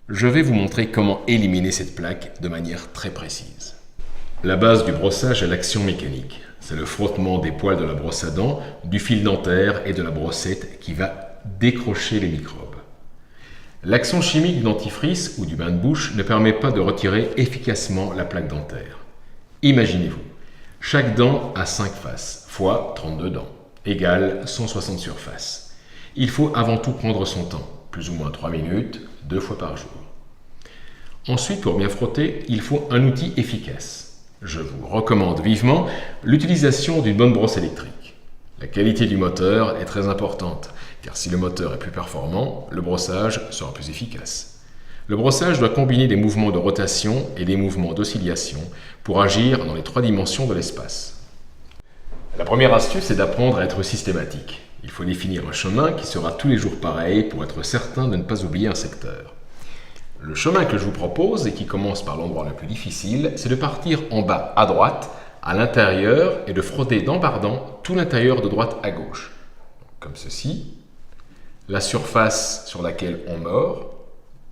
Je vais vous montrer comment éliminer cette plaque de manière très précise. La base du brossage est l'action mécanique. C'est le frottement des poils de la brosse à dents, du fil dentaire et de la brossette qui va décrocher les microbes. L'action chimique du dentifrice ou du bain de bouche ne permet pas de retirer efficacement la plaque dentaire. Imaginez-vous, chaque dent a 5 faces, fois 32 dents, égale 160 surfaces. Il faut avant tout prendre son temps, plus ou moins 3 minutes, 2 fois par jour. Ensuite, pour bien frotter, il faut un outil efficace. Je vous recommande vivement l'utilisation d'une bonne brosse électrique. La qualité du moteur est très importante, car si le moteur est plus performant, le brossage sera plus efficace. Le brossage doit combiner des mouvements de rotation et des mouvements d'oscillation pour agir dans les 3 dimensions de l'espace. La première astuce est d'apprendre à être systématique. Il faut définir un chemin qui sera tous les jours pareil pour être certain de ne pas oublier un secteur. Le chemin que je vous propose et qui commence par l'endroit le plus difficile, c'est de partir en bas à droite, à l'intérieur et de frotter dent par dent tout l'intérieur de droite à gauche. Comme ceci. La surface sur laquelle on mord,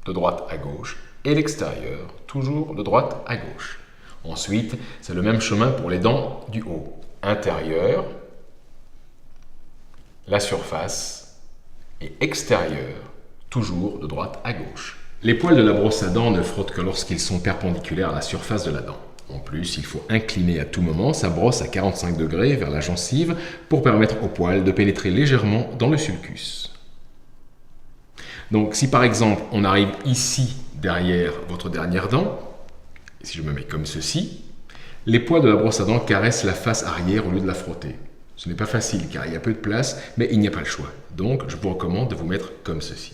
de droite à gauche, et l'extérieur, toujours de droite à gauche. Ensuite, c'est le même chemin pour les dents du haut. Intérieur, la surface, et extérieur, toujours de droite à gauche. Les poils de la brosse à dents ne frottent que lorsqu'ils sont perpendiculaires à la surface de la dent. En plus, il faut incliner à tout moment sa brosse à 45 degrés vers la gencive pour permettre aux poils de pénétrer légèrement dans le sulcus. Donc, si par exemple, on arrive ici, derrière votre dernière dent, et si je me mets comme ceci, les poils de la brosse à dents caressent la face arrière au lieu de la frotter. Ce n'est pas facile car il y a peu de place, mais il n'y a pas le choix. Donc, je vous recommande de vous mettre comme ceci.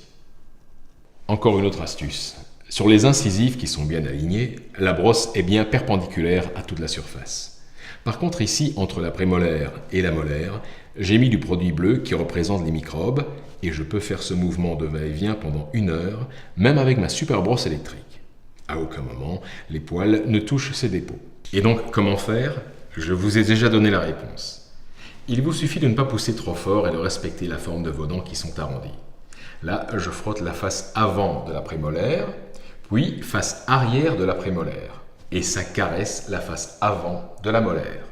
Encore une autre astuce. Sur les incisives qui sont bien alignées, la brosse est bien perpendiculaire à toute la surface. Par contre ici, entre la prémolaire et la molaire, j'ai mis du produit bleu qui représente les microbes et je peux faire ce mouvement de va-et-vient pendant 1 heure, même avec ma super brosse électrique. À aucun moment, les poils ne touchent ces dépôts. Et donc, comment faire? Je vous ai déjà donné la réponse. Il vous suffit de ne pas pousser trop fort et de respecter la forme de vos dents qui sont arrondies. Là, je frotte la face avant de la prémolaire, puis face arrière de la prémolaire. Et ça caresse la face avant de la molaire.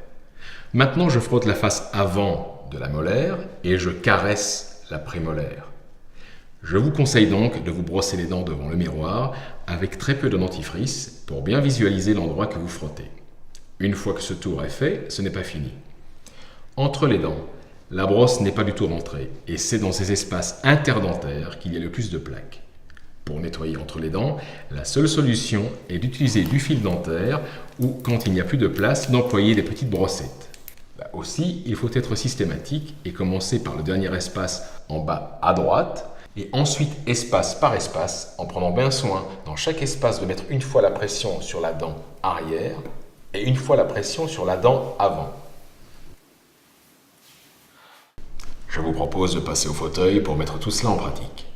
Maintenant, je frotte la face avant de la molaire et je caresse la prémolaire. Je vous conseille donc de vous brosser les dents devant le miroir avec très peu de dentifrice pour bien visualiser l'endroit que vous frottez. Une fois que ce tour est fait, ce n'est pas fini. Entre les dents, la brosse n'est pas du tout rentrée et c'est dans ces espaces interdentaires qu'il y a le plus de plaques. Pour nettoyer entre les dents, la seule solution est d'utiliser du fil dentaire ou, quand il n'y a plus de place, d'employer des petites brossettes. Là aussi, il faut être systématique et commencer par le dernier espace en bas à droite et ensuite espace par espace en prenant bien soin dans chaque espace de mettre une fois la pression sur la dent arrière et une fois la pression sur la dent avant. Je vous propose de passer au fauteuil pour mettre tout cela en pratique.